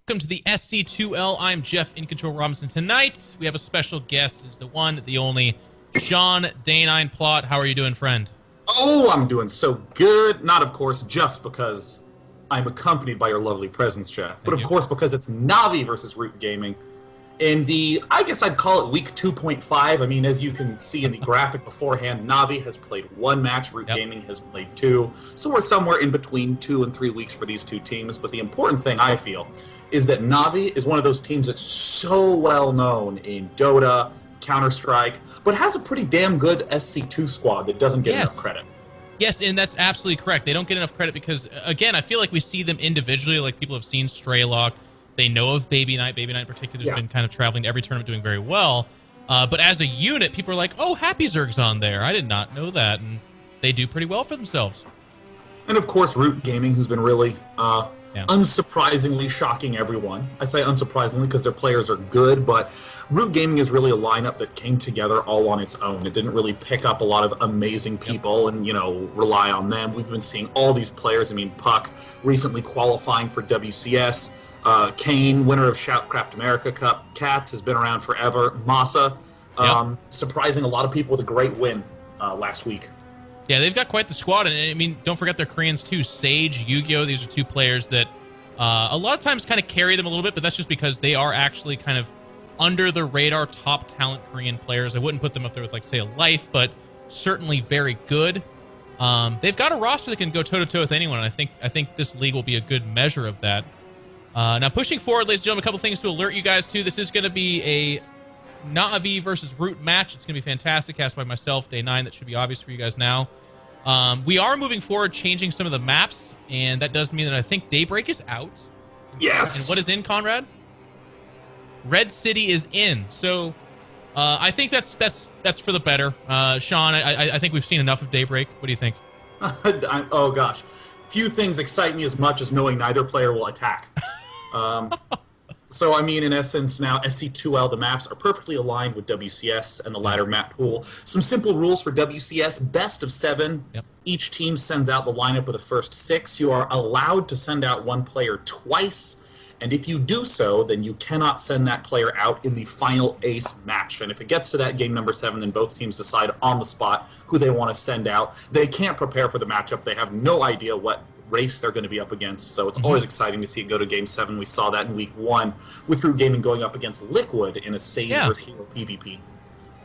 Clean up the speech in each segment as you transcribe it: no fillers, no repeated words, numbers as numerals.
Welcome to the SC2L. I'm Jeff In Control Robinson. Tonight, we have a special guest. It's the one, the only, Sean Day9 Plot. How are you doing, friend? Oh, I'm doing so good. Not, of course, just because I'm accompanied by your lovely presence, Jeff, but Thank of you. course because it's Navi versus ROOTGaming. In the, I guess I'd call it week 2.5. I mean, as you can see in the graphic beforehand, Navi has played one match, ROOTGaming has played two. So we're somewhere in between 2 and 3 weeks for these two teams. But the important thing, I feel, is that Navi is one of those teams that's so well known in Dota, Counter-Strike, but has a pretty damn good SC2 squad that doesn't get enough credit. Yes, and that's absolutely correct. They don't get enough credit because, again, I feel like we see them individually. Like, people have seen Straylock. They know of Baby Knight. Baby Knight in particular has been kind of traveling to every tournament doing very well. But as a unit, people are like, oh, Happy Zerg's on there. I did not know that. And they do pretty well for themselves. And of course, ROOTGaming, who's been really unsurprisingly shocking everyone. I say unsurprisingly because their players are good, but ROOTGaming is really a lineup that came together all on its own. It didn't really pick up a lot of amazing people and, rely on them. We've been seeing all these players. I mean, Puck recently qualifying for WCS. Kane, winner of Shoutcraft America Cup. Katz has been around forever. Masa, surprising a lot of people with a great win last week. Yeah, they've got quite the squad, and I mean, don't forget their Koreans too. Sage, Yu-Gi-Oh! These are two players that a lot of times kind of carry them a little bit, but that's just because they are actually kind of under the radar top talent Korean players. I wouldn't put them up there with, like, say, a Life, but certainly very good. They've got a roster that can go toe-to-toe with anyone, and I think this league will be a good measure of that. Now, pushing forward, ladies and gentlemen, a couple things to alert you guys to. This is going to be a Navi versus Root match. It's going to be fantastic, cast by myself, Day9. That should be obvious for you guys now. We are moving forward, changing some of the maps, and that does mean that I think Daybreak is out. Yes! And what is in, Conrad? Red City is in. So, I think that's for the better. Sean, I think we've seen enough of Daybreak. What do you think? Oh, gosh. Few things excite me as much as knowing neither player will attack. So, I mean, in essence, now SC2L, the maps are perfectly aligned with WCS and the ladder map pool. Some simple rules for WCS, best of 7. Yep. Each team sends out the lineup with the first 6. You are allowed to send out one player twice, and if you do so, then you cannot send that player out in the final ace match. And if it gets to that game number 7, then both teams decide on the spot who they want to send out. They can't prepare for the matchup. They have no idea what race they're going to be up against, so it's always exciting to see it go to Game 7. We saw that in Week 1 with ROOTGaming going up against Liquid in a Sage versus Hero PvP.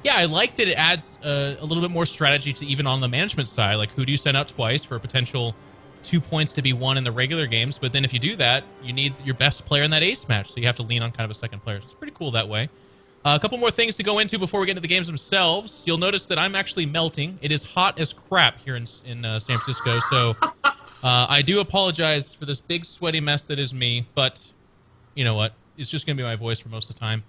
Yeah, I like that it adds a little bit more strategy to even on the management side. Like, who do you send out twice for a potential 2 points to be won in the regular games? But then if you do that, you need your best player in that ace match, so you have to lean on kind of a second player. So it's pretty cool that way. A couple more things to go into before we get into the games themselves. You'll notice that I'm actually melting. It is hot as crap here in San Francisco, so I do apologize for this big sweaty mess that is me, but you know what? It's just going to be my voice for most of the time.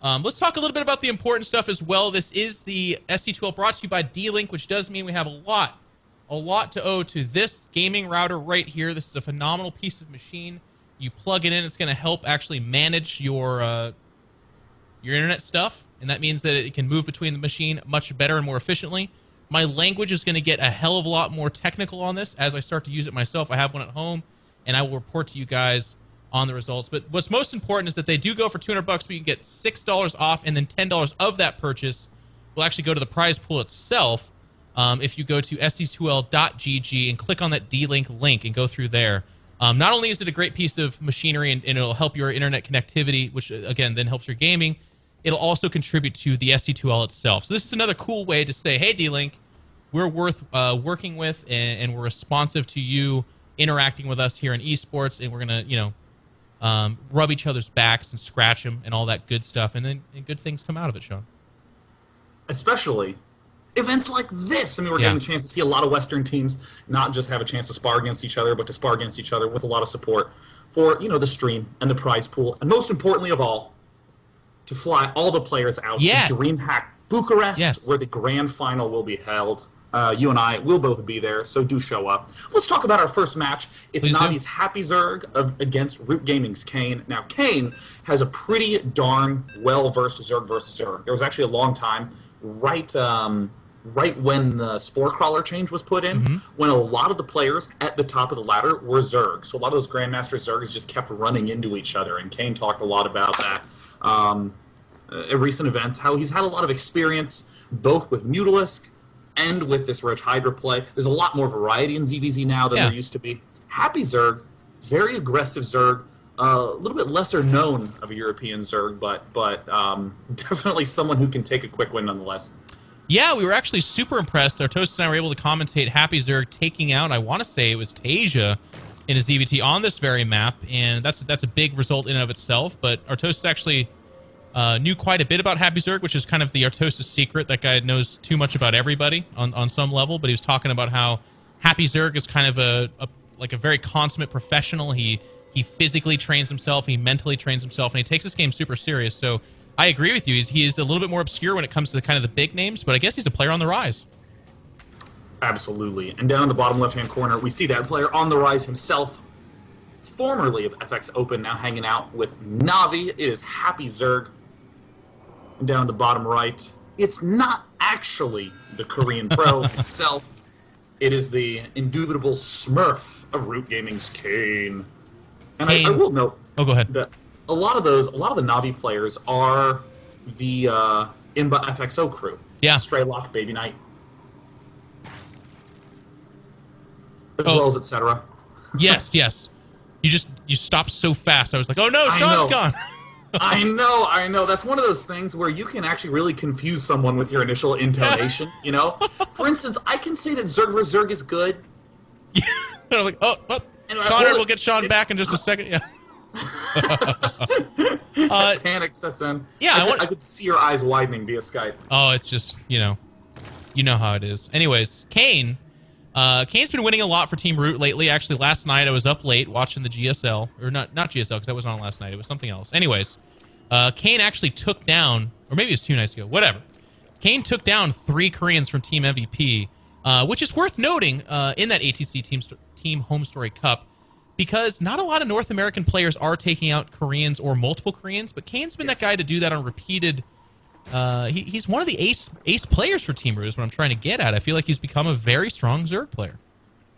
Let's talk a little bit about the important stuff as well. This is the SC2L brought to you by D-Link, which does mean we have a lot to owe to this gaming router right here. This is a phenomenal piece of machine. You plug it in, it's going to help actually manage your internet stuff, and that means that it can move between the machine much better and more efficiently. My language is going to get a hell of a lot more technical on this as I start to use it myself. I have one at home, and I will report to you guys on the results. But what's most important is that they do go for $200, but you can get $6 off, and then $10 of that purchase will actually go to the prize pool itself if you go to sc2l.gg and click on that D-Link link and go through there. Not only is it a great piece of machinery and it'll help your internet connectivity, which, again, then helps your gaming, it'll also contribute to the SC2L itself. So this is another cool way to say, hey, D-Link, we're worth working with, and we're responsive to you interacting with us here in esports, and we're going to, rub each other's backs and scratch them and all that good stuff, and then good things come out of it, Sean. Especially events like this. I mean, we're getting a chance to see a lot of Western teams not just have a chance to spar against each other, but to spar against each other with a lot of support for, the stream and the prize pool, and most importantly of all, to fly all the players out to DreamHack Bucharest, where the grand final will be held. You and I will both be there, so do show up. Let's talk about our first match. It's Navi's Happy Zerg against ROOTGaming's Kane. Now, Kane has a pretty darn well-versed Zerg versus Zerg. There was actually a long time, right right when the Spore Crawler change was put in, when a lot of the players at the top of the ladder were Zerg. So a lot of those Grandmaster Zergs just kept running into each other, and Kane talked a lot about that at recent events, how he's had a lot of experience both with Mutalisk and with this Roach Hydra play. There's a lot more variety in ZVZ now than there used to be. Happy Zerg, very aggressive Zerg, a little bit lesser known of a European Zerg, but definitely someone who can take a quick win nonetheless. Yeah, we were actually super impressed. Artosis and I were able to commentate Happy Zerg taking out, I want to say it was Tasia in a ZVT on this very map, and that's a big result in and of itself. But Artosis actually knew quite a bit about Happy Zerg, which is kind of the Artosis secret. That guy knows too much about everybody on some level, but he was talking about how Happy Zerg is kind of a very consummate professional. He physically trains himself, he mentally trains himself, and he takes this game super serious. So I agree with you. He is a little bit more obscure when it comes to the kind of the big names, but I guess he's a player on the rise. Absolutely. And down in the bottom left-hand corner, we see that player on the rise himself, formerly of FX Open, now hanging out with Navi. It is Happy Zerg. And down in the bottom right, it's not actually the Korean pro himself. It is the indubitable Smurf of ROOTGaming's Kane. And I will note go ahead. that a lot of the Navi players are the Imba FXO crew. Yeah. Straylock, Baby Knight, as well as etc. Yes. You stopped so fast. I was like, oh no, Sean's gone. I know. That's one of those things where you can actually really confuse someone with your initial intonation, you know? For instance, I can say that Zerg vs. Zerg is good. And I'm like, oh. Connor, we'll get Sean back in just a second. Yeah. Panic sets in. Yeah, I could see your eyes widening via Skype. Oh, it's just, you know how it is. Anyways, Kane. Kane's been winning a lot for Team Root lately. Actually, last night I was up late watching the GSL. Or not GSL, because that wasn't on last night. It was something else. Anyways, Kane actually took down, or maybe it was 2 nights ago, whatever. Kane took down 3 Koreans from Team MVP, which is worth noting in that ATC Team Home Story Cup, because not a lot of North American players are taking out Koreans or multiple Koreans, but Kane's been that guy to do that on repeated... he's one of the ace players for Team Root is what I'm trying to get at. I feel like he's become a very strong Zerg player.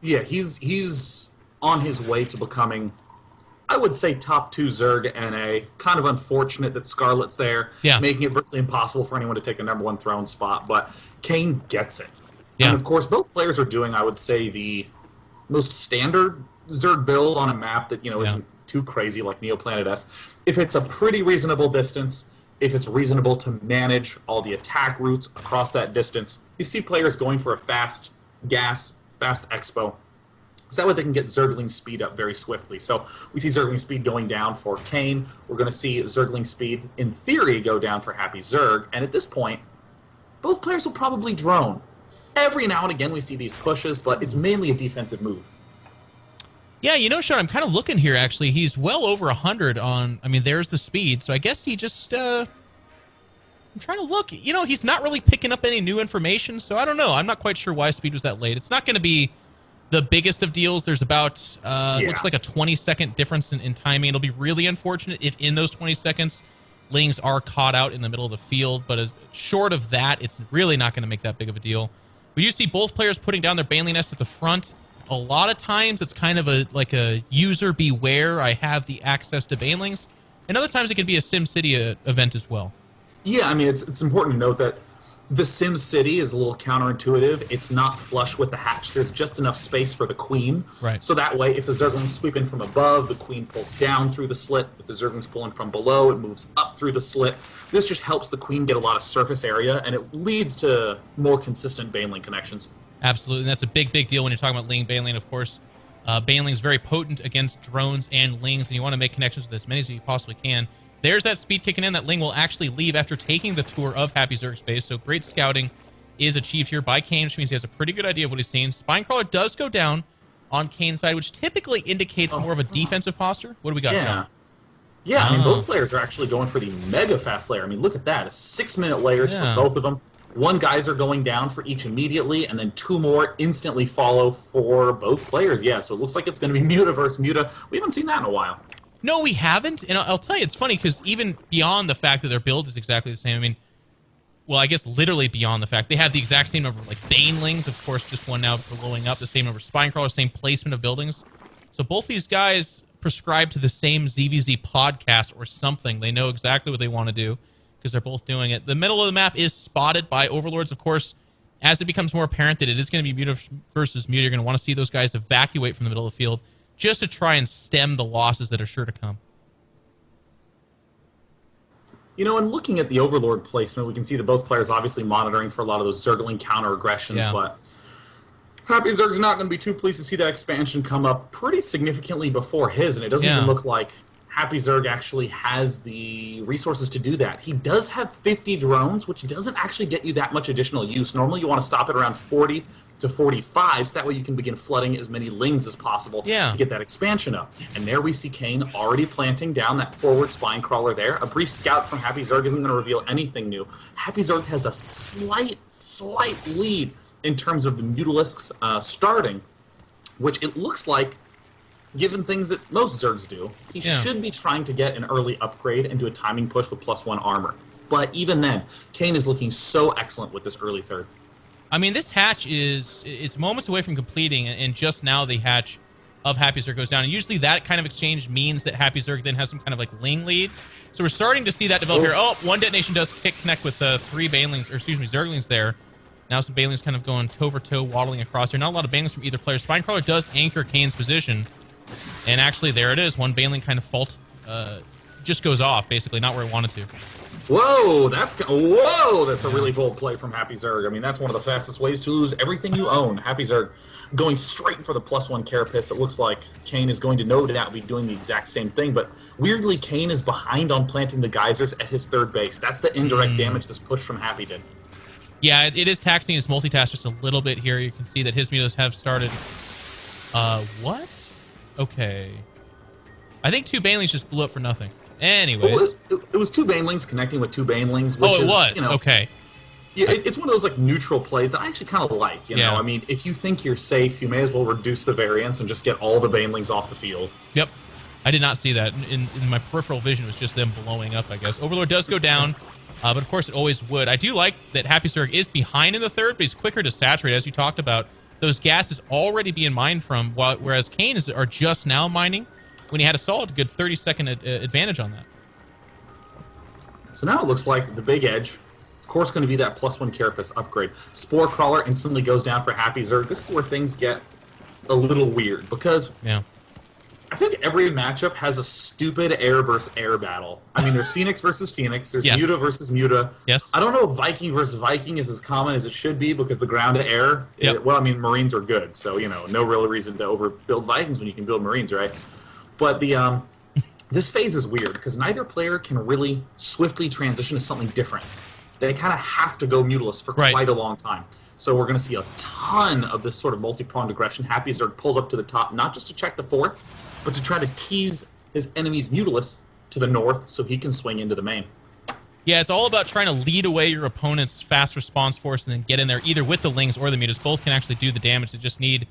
Yeah, he's on his way to becoming, I would say, top 2 Zerg NA. Kind of unfortunate that Scarlet's there, making it virtually impossible for anyone to take the #1 throne spot, but Kane gets it. Yeah. And of course, both players are doing, I would say, the most standard Zerg build on a map that, isn't too crazy like Neoplanet S. If it's a pretty reasonable distance, if it's reasonable to manage all the attack routes across that distance, you see players going for a fast gas, fast expo. So that way they can get Zergling speed up very swiftly. So we see Zergling speed going down for Kane. We're going to see Zergling speed, in theory, go down for Happy Zerg. And at this point, both players will probably drone. Every now and again we see these pushes, but it's mainly a defensive move. Yeah, Sean, I'm kind of looking here, actually. He's well over 100 on... I mean, there's the speed, so I guess he just... I'm trying to look. He's not really picking up any new information, so I don't know. I'm not quite sure why speed was that late. It's not going to be the biggest of deals. There's about... looks like a 20-second difference in timing. It'll be really unfortunate if in those 20 seconds, Lings are caught out in the middle of the field, but as short of that, it's really not going to make that big of a deal. We do see both players putting down their Baneling Nest at the front. A lot of times it's kind of like a user beware, I have the access to Banelings. And other times it can be a SimCity event as well. Yeah, I mean, it's important to note that the SimCity is a little counterintuitive. It's not flush with the hatch. There's just enough space for the queen. Right. So that way, if the Zerglings sweep in from above, the queen pulls down through the slit. If the Zerglings pull in from below, it moves up through the slit. This just helps the queen get a lot of surface area, and it leads to more consistent Baneling connections. Absolutely, and that's a big deal when you're talking about Ling Baneling, of course. Baneling is very potent against drones and Lings, and you want to make connections with as many as you possibly can. There's that speed kicking in. That Ling will actually leave after taking the tour of Happy Zerg's base, so great scouting is achieved here by Kane, which means he has a pretty good idea of what he's seeing. Spinecrawler does go down on Kane's side, which typically indicates more of a defensive posture. What do we got, Sean? Yeah, I mean, both players are actually going for the mega fast layer. I mean, look at that. It's 6-minute layers for both of them. 1 geyser going down for each immediately, and then 2 more instantly follow for both players. Yeah, so it looks like it's going to be Muta versus Muta. We haven't seen that in a while. No, we haven't, and I'll tell you, it's funny, because even beyond the fact that their build is exactly the same, I mean, well, I guess literally beyond the fact. They have the exact same number of like Banelings, of course, just one now blowing up, the same number of Spine Crawlers, same placement of buildings. So both these guys prescribe to the same ZVZ podcast or something. They know exactly what they want to do because they're both doing it. The middle of the map is spotted by Overlords, of course. As it becomes more apparent that it is going to be Muta versus Muta, you're going to want to see those guys evacuate from the middle of the field just to try and stem the losses that are sure to come. You know, and looking at the Overlord placement, we can see that both players obviously monitoring for a lot of those Zergling counter aggressions, but Happy Zerg's not going to be too pleased to see that expansion come up pretty significantly before his, and it doesn't even look like Happy Zerg actually has the resources to do that. He does have 50 drones, which doesn't actually get you that much additional use. Normally you want to stop at around 40 to 45, so that way you can begin flooding as many lings as possible to get that expansion up. And there we see Kane already planting down that forward spine crawler there. A brief scout from Happy Zerg isn't going to reveal anything new. Happy Zerg has a slight lead in terms of the Mutalisks starting, which it looks like, given things that most Zergs do, he should be trying to get an early upgrade and do a timing push with +1 armor. But even then, Kane is looking so excellent with this early third. I mean, this hatch it's moments away from completing, and just now the hatch of Happy Zerg goes down. And usually that kind of exchange means that Happy Zerg then has some kind of like Ling lead. So we're starting to see that develop here. Oh, one detonation does connect with the 3 Banelings, or excuse me, Zerglings there. Now some Banelings kind of going toe-for-toe, waddling across here. Not a lot of Banelings from either player. Spinecrawler does anchor Kane's position. And actually, there it is. One Baneling kind of just goes off, basically, not where it wanted to. Whoa, that's a really bold play from Happy Zerg. I mean, that's one of the fastest ways to lose everything you own. Happy Zerg going straight for the +1 carapace. It looks like Kane is going to no doubt be doing the exact same thing, but weirdly, Kane is behind on planting the geysers at his third base. That's the indirect damage this push from Happy did. Yeah, it is taxing his multitask just a little bit here. You can see that his mutas have started... what? Okay. I think 2 Banelings just blew up for nothing. Anyways. It was 2 Banelings connecting with 2 Banelings, which was? You know, okay. Yeah, it's one of those like neutral plays that I actually kind of like. You know, I mean, if you think you're safe, you may as well reduce the variance and just get all the Banelings off the field. Yep. I did not see that. In my peripheral vision, it was just them blowing up, I guess. Overlord does go down, but of course it always would. I do like that Happy Zerg is behind in the third, but he's quicker to saturate, as you talked about. Those gases already being mined from, whereas Kane are just now mining when he had a solid good 30-second advantage on that. So now it looks like the big edge, of course, going to be that +1 carapace upgrade. Spore Crawler instantly goes down for Happy Zerg. This is where things get a little weird, because I think every matchup has a stupid air versus air battle. I mean, there's Phoenix versus Phoenix, there's Muta versus Muta. Yes. I don't know if Viking versus Viking is as common as it should be, because the ground to air, well, I mean, Marines are good, so, you know, no real reason to overbuild Vikings when you can build Marines, right? But the this phase is weird, because neither player can really swiftly transition to something different. They kind of have to go Mutalist for quite a long time. So we're going to see a ton of this sort of multi-pronged aggression. Happy Zerg pulls up to the top, not just to check the 4th, but to try to tease his enemy's Mutalists to the north so he can swing into the main. Yeah, it's all about trying to lead away your opponent's fast response force and then get in there either with the Lings or the Mutas. Both can actually do the damage. They just need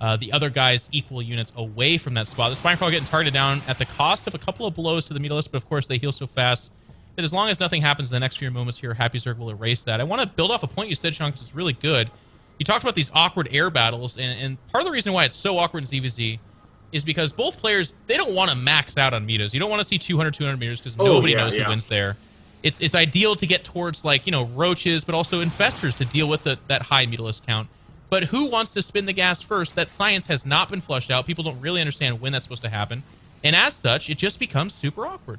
the other guy's equal units away from that spot. The Spinecrawler getting targeted down at the cost of a couple of blows to the Mutalist, but of course they heal so fast that as long as nothing happens in the next few moments here, Happy Zerg will erase that. I want to build off a point you said, Sean, because it's really good. You talked about these awkward air battles, and part of the reason why it's so awkward in ZVZ is because both players, they don't want to max out on meters. You don't want to see 200 meters because nobody knows who wins there. It's ideal to get towards, like, you know, roaches, but also infestors to deal with that high Mutalist count. But who wants to spin the gas first? That science has not been flushed out. People don't really understand when that's supposed to happen. And as such, it just becomes super awkward.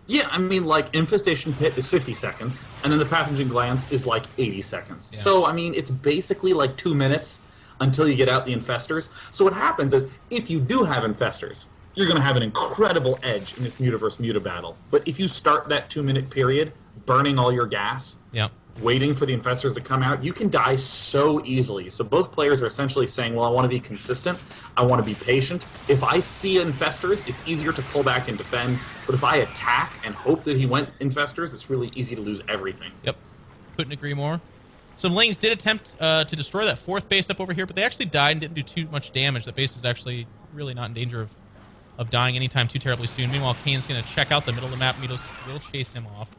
Yeah, I mean, like, Infestation Pit is 50 seconds, and then the Pathogen Glance is like 80 seconds. So, I mean, it's basically like 2 minutes until you get out the Infestors. So what happens is, if you do have Infestors, you're going to have an incredible edge in this Muta versus Muta battle. But if you start that 2-minute period burning all your gas, waiting for the Infestors to come out, you can die so easily. So both players are essentially saying, well, I want to be consistent, I want to be patient. If I see Infestors, it's easier to pull back and defend. But if I attack and hope that he went Infestors, it's really easy to lose everything. Yep. Couldn't agree more. Some Lings did attempt to destroy that 4th base up over here, but they actually died and didn't do too much damage. That base is actually really not in danger of dying anytime too terribly soon. Meanwhile, Kane's going to check out the middle of the map. Mutos will chase him off.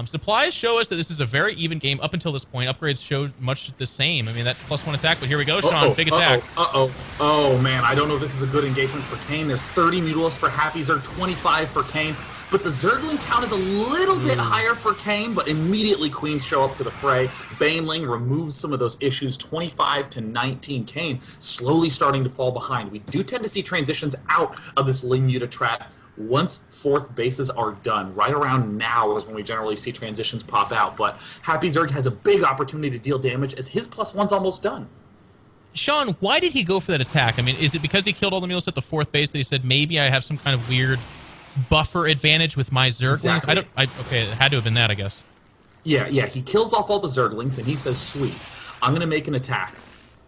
Supplies show us that this is a very even game up until this point. Upgrades show much the same. I mean, that +1 attack, but here we go, Sean. Big attack. Oh, man. I don't know if this is a good engagement for Kane. There's 30 Mutalisks for Happy Zerg, 25 for Kane. But the Zergling count is a little bit higher for Kane, but immediately Queens show up to the fray. Baneling removes some of those issues, 25 to 19. Kane slowly starting to fall behind. We do tend to see transitions out of this Ling Muta trap once 4th bases are done. Right around now is when we generally see transitions pop out. But Happy Zerg has a big opportunity to deal damage as his +1's almost done. Sean, why did he go for that attack? I mean, is it because he killed all the Mutalisks at the 4th base that he said, maybe I have some kind of weird buffer advantage with my Zerglings? Exactly. Okay, it had to have been that, I guess. Yeah, he kills off all the Zerglings, and he says, sweet, I'm going to make an attack.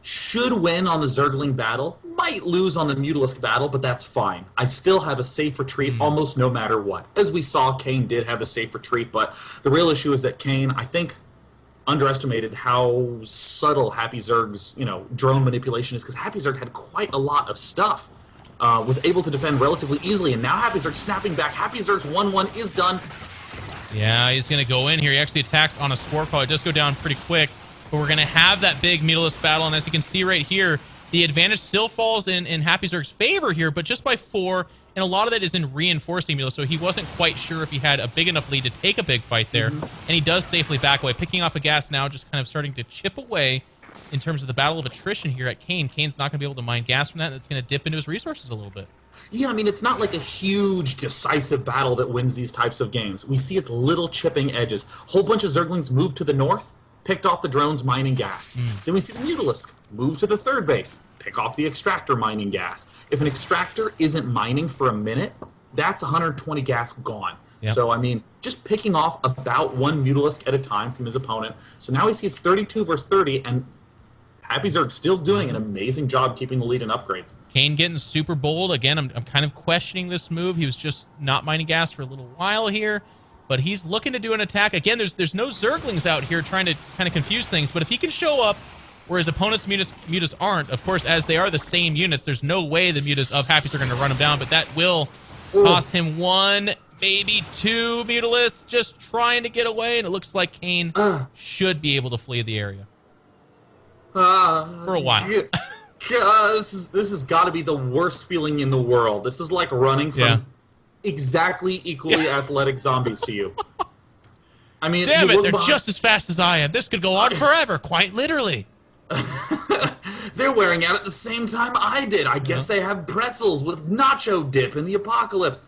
Should win on the Zergling battle, might lose on the Mutalisk battle, but that's fine. I still have a safe retreat almost no matter what. As we saw, Kane did have a safe retreat, but the real issue is that Kane, I think, underestimated how subtle Happy Zerg's drone manipulation is, because Happy Zerg had quite a lot of stuff. Was able to defend relatively easily, and now Happy Zerg snapping back. Happy Zerg's 1-1 is done. Yeah, he's going to go in here. He actually attacks on a spore call. It does go down pretty quick, but we're going to have that big Mutalisk battle, and as you can see right here, the advantage still falls in Happy Zerg's favor here, but just by 4, and a lot of that is in reinforcing Mutalisk, so he wasn't quite sure if he had a big enough lead to take a big fight there, and he does safely back away. Picking off a gas now, just kind of starting to chip away in terms of the battle of attrition here at Kane. Kane's not going to be able to mine gas from that, and it's going to dip into his resources a little bit. Yeah, I mean, it's not like a huge, decisive battle that wins these types of games. We see its little chipping edges. Whole bunch of Zerglings move to the north, picked off the drones mining gas. Then we see the Mutalisk move to the 3rd base, pick off the extractor mining gas. If an extractor isn't mining for a minute, that's 120 gas gone. Yep. So, I mean, just picking off about 1 Mutalisk at a time from his opponent. So now he sees 32 versus 30, and Happy Zerg still doing an amazing job keeping the lead in upgrades. Kane getting super bold. Again, I'm kind of questioning this move. He was just not mining gas for a little while here, but he's looking to do an attack. Again, there's no Zerglings out here trying to kind of confuse things, but if he can show up where his opponent's mutas aren't, of course, as they are the same units, there's no way the mutas of Happy Zerg are going to run him down, but that will cost him 1, maybe 2 Mutalisks just trying to get away, and it looks like Kane should be able to flee the area. For a while. This has got to be the worst feeling in the world. This is like running from exactly equally athletic zombies to you. I mean, damn it, they're just as fast as I am. This could go on forever, quite literally. They're wearing out at the same time I did. I guess they have pretzels with nacho dip in the apocalypse.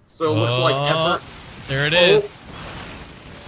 So it looks like effort. There it is.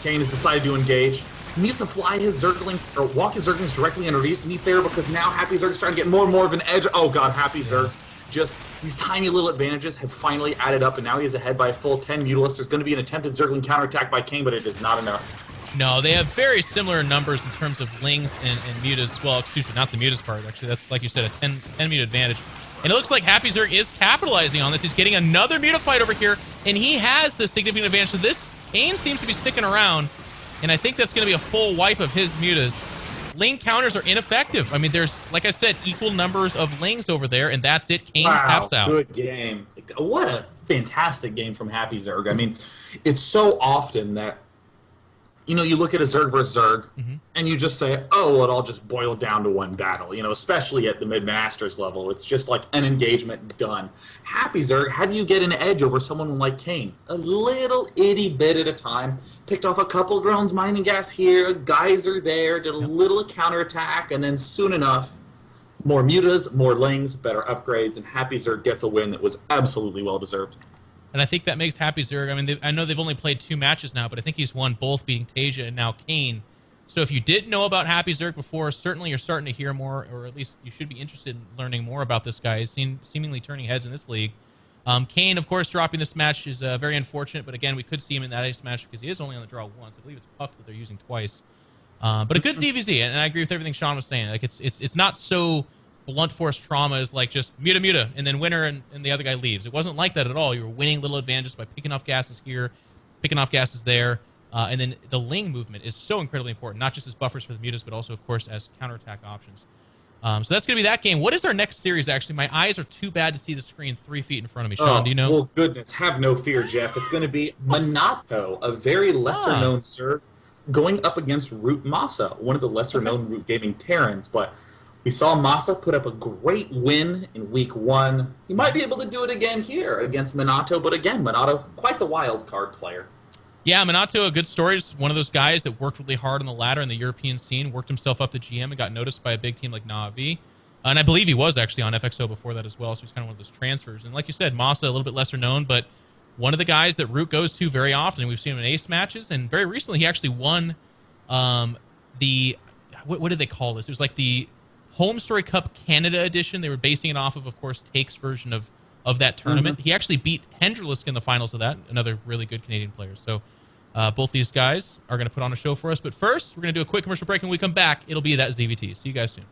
Kane has decided to engage. He needs to fly his Zerglings, or walk his Zerglings directly underneath there, because now Happy Zerg's starting to get more and more of an edge. Oh god, Happy Zerg's just, these tiny little advantages have finally added up, and now he's ahead by a full 10 Mutalisks. There's going to be an attempted Zergling counterattack by Kane, but it is not enough. No, they have very similar numbers in terms of Lings and Mutas. Well, excuse me, not the Mutas part, actually. That's, like you said, a 10 Muta advantage. And it looks like Happy Zerg is capitalizing on this. He's getting another Muta fight over here, and he has the significant advantage. So this, Kane seems to be sticking around, and I think that's going to be a full wipe of his Mutas. Ling counters are ineffective. I mean, there's, like I said, equal numbers of Lings over there, and that's it. Kane taps out. Good game. What a fantastic game from Happy Zerg. I mean, it's so often that, you know, you look at a Zerg versus Zerg, and you just say, oh, well, it all just boiled down to one battle. You know, especially at the mid-masters level. It's just like an engagement done. Happy Zerg, how do you get an edge over someone like Kane? A little itty bit at a time. Picked off a couple drones mining gas here, geyser there, did a little counterattack, and then soon enough, more mutas, more lings, better upgrades, and Happy Zerg gets a win that was absolutely well-deserved. And I think that makes Happy Zerg, I mean, I know they've only played 2 matches now, but I think he's won both, beating Tasia and now Kane. So if you didn't know about Happy Zerg before, certainly you're starting to hear more, or at least you should be interested in learning more about this guy. He's seemingly turning heads in this league. Kane, of course, dropping this match is very unfortunate, but again, we could see him in that ace match because he is only on the draw once. I believe it's Puck that they're using twice. But a good ZVZ, and I agree with everything Sean was saying. Like it's not so blunt force trauma as like just muta, and then winner and the other guy leaves. It wasn't like that at all. You were winning little advantages by picking off gases here, picking off gases there, and then the Ling movement is so incredibly important, not just as buffers for the mutas, but also, of course, as counterattack options. So that's going to be that game. What is our next series, actually? My eyes are too bad to see the screen 3 feet in front of me. Sean, do you know? Well, goodness, have no fear, Jeff. It's going to be Minato, a very lesser-known Zerg, going up against Root Masa, one of the lesser-known Root Gaming Terrans. But we saw Masa put up a great win in Week 1. He might be able to do it again here against Minato, but again, Minato, quite the wild card player. Yeah, Minato, a good story. Just one of those guys that worked really hard on the ladder in the European scene, worked himself up to GM and got noticed by a big team like Na'Vi. And I believe he was actually on FXO before that as well, so he's kind of one of those transfers. And like you said, Masa, a little bit lesser known, but one of the guys that Root goes to very often. We've seen him in ace matches, and very recently he actually won the... What did they call this? It was like the Home Story Cup Canada edition. They were basing it off of course, Take's version of that tournament. He actually beat Hendrilisk in the finals of that, another really good Canadian player. So both these guys are going to put on a show for us. But first, we're going to do a quick commercial break, and when we come back, it'll be that ZVT. See you guys soon.